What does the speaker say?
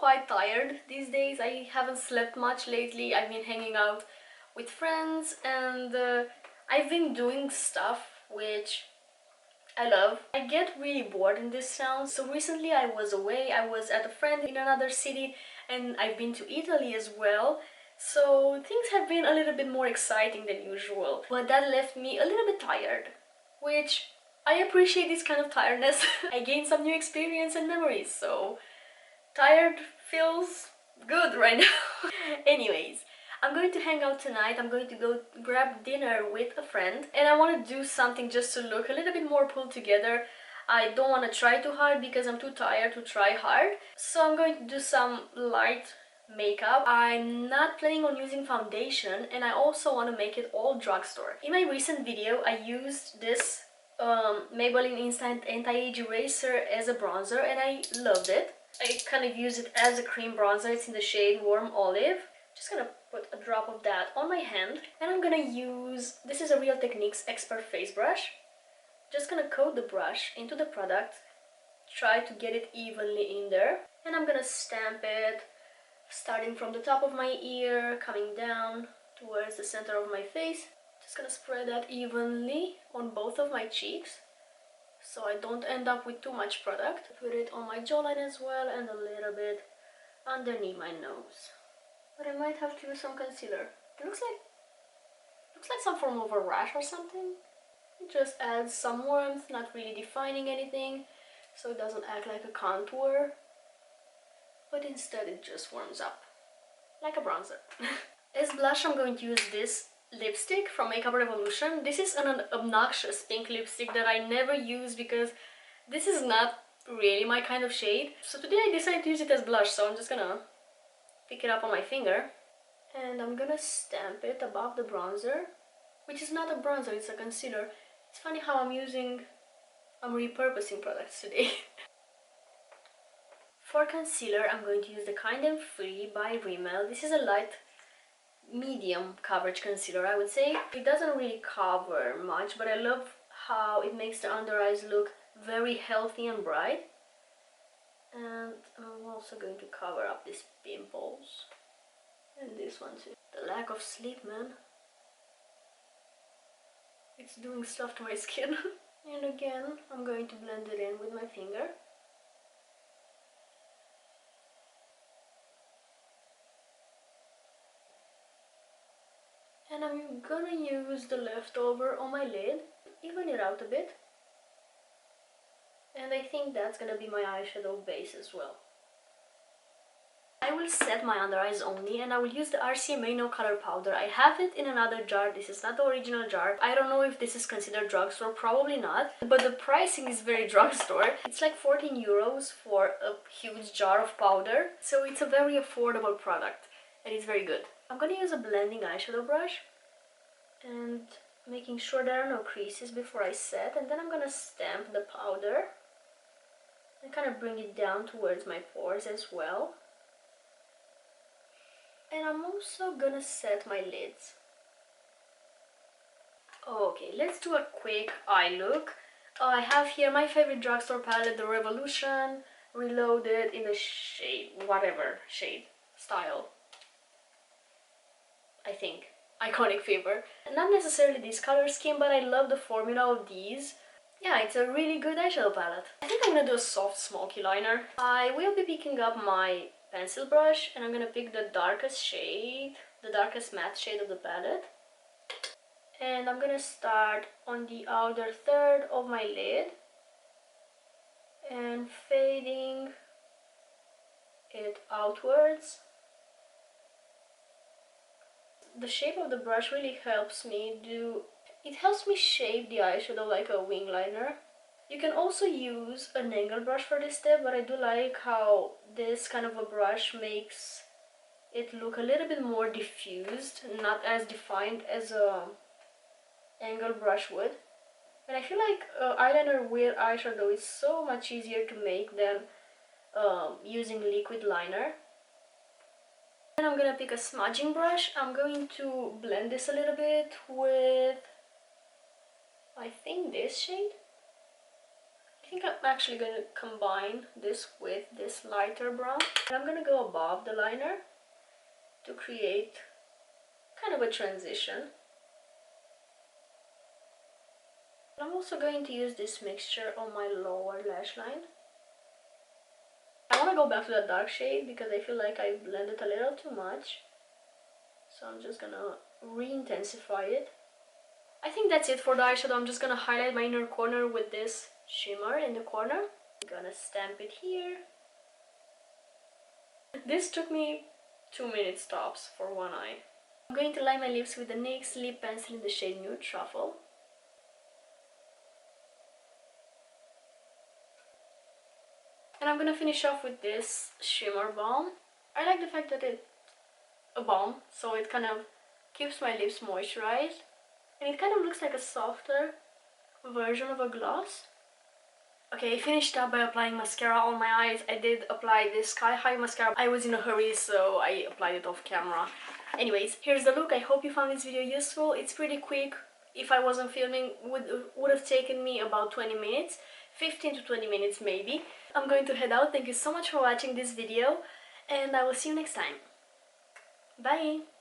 quite tired these days. I haven't slept much lately. I've been hanging out with friends and I've been doing stuff which I love. I get really bored in this town, so recently I was away. I was at a friend in another city and I've been to Italy as well. So things have been a little bit more exciting than usual, but that left me a little bit tired, which I appreciate this kind of tiredness. I gained some new experience and memories, so tired feels good right now. Anyways, I'm going to hang out tonight. I'm going to go grab dinner with a friend and I want to do something just to look a little bit more pulled together. I don't want to try too hard because I'm too tired to try hard. So I'm going to do some light makeup. I'm not planning on using foundation and I also want to make it all drugstore. In my recent video I used this Maybelline Instant Anti-Age Eraser as a bronzer and I loved it. I kind of use it as a cream bronzer. It's in the shade Warm Olive. Just gonna put a drop of that on my hand and I'm gonna use, this is a Real Techniques Expert Face Brush. Just gonna coat the brush into the product, try to get it evenly in there, and I'm gonna stamp it starting from the top of my ear, coming down towards the center of my face. Just gonna spread that evenly on both of my cheeks so I don't end up with too much product. Put it on my jawline as well and a little bit underneath my nose. But I might have to use some concealer. It looks like some form of a rash or something. It just adds some warmth, not really defining anything, so it doesn't act like a contour, but instead it just warms up like a bronzer. As blush, I'm going to use this lipstick from Makeup Revolution. This is an obnoxious pink lipstick that I never use because this is not really my kind of shade. So today I decided to use it as blush, so I'm just gonna pick it up on my finger and I'm gonna stamp it above the bronzer, which is not a bronzer, it's a concealer. It's funny how I'm repurposing products today. For concealer, I'm going to use the Kind and Free by Rimmel. This is a light medium coverage concealer, I would say. It doesn't really cover much, but I love how it makes the under eyes look very healthy and bright. And I'm also going to cover up these pimples and this one too. The lack of sleep, man. It's doing stuff to my skin. And again, I'm going to blend it in with my finger. And I'm gonna use the leftover on my lid, even it out a bit. And I think that's gonna be my eyeshadow base as well. I will set my under eyes only and I will use the RCMA No Color Powder. I have it in another jar. This is not the original jar. I don't know if this is considered drugstore, probably not. But the pricing is very drugstore. It's like 14 euros for a huge jar of powder. So it's a very affordable product and it's very good. I'm gonna use a blending eyeshadow brush and making sure there are no creases before I set. And then I'm gonna stamp the powder and kind of bring it down towards my pores as well. And I'm also gonna set my lids. Okay, let's do a quick eye look. I have here my favorite drugstore palette, the Revolution Reloaded in the shade, whatever shade, style. I think. Iconic Fever. Not necessarily this color scheme, but I love the formula of these. Yeah, it's a really good eyeshadow palette. I think I'm gonna do a soft smoky liner. I will be picking up my pencil brush and I'm gonna pick the darkest shade, the darkest matte shade of the palette. And I'm gonna start on the outer third of my lid and fading it outwards. The shape of the brush really helps me shape the eyeshadow like a wing liner. You can also use an angle brush for this step, but I do like how this kind of a brush makes it look a little bit more diffused, not as defined as a angle brush would. And I feel like eyeliner with eyeshadow is so much easier to make than using liquid liner. Then I'm gonna pick a smudging brush. I'm going to blend this a little bit with, I think, this shade. I think I'm actually going to combine this with this lighter brown. And I'm going to go above the liner to create kind of a transition. I'm also going to use this mixture on my lower lash line. I want to go back to the dark shade because I feel like I blended a little too much. So I'm just gonna re-intensify it. I think that's it for the eyeshadow. I'm just gonna highlight my inner corner with this shimmer in the corner. I'm gonna stamp it here. This took me 2 minutes tops for one eye. I'm going to line my lips with the NYX lip pencil in the shade Nude Truffle. And I'm gonna finish off with this shimmer balm. I like the fact that it's a balm, so it kind of keeps my lips moisturized. And it kind of looks like a softer version of a gloss. Okay, I finished up by applying mascara on my eyes. I did apply this Sky High mascara. I was in a hurry, so I applied it off camera. Anyways, here's the look. I hope you found this video useful. It's pretty quick. If I wasn't filming, would have taken me about 20 minutes. 15 to 20 minutes maybe. I'm going to head out. Thank you so much for watching this video, and I will see you next time. Bye!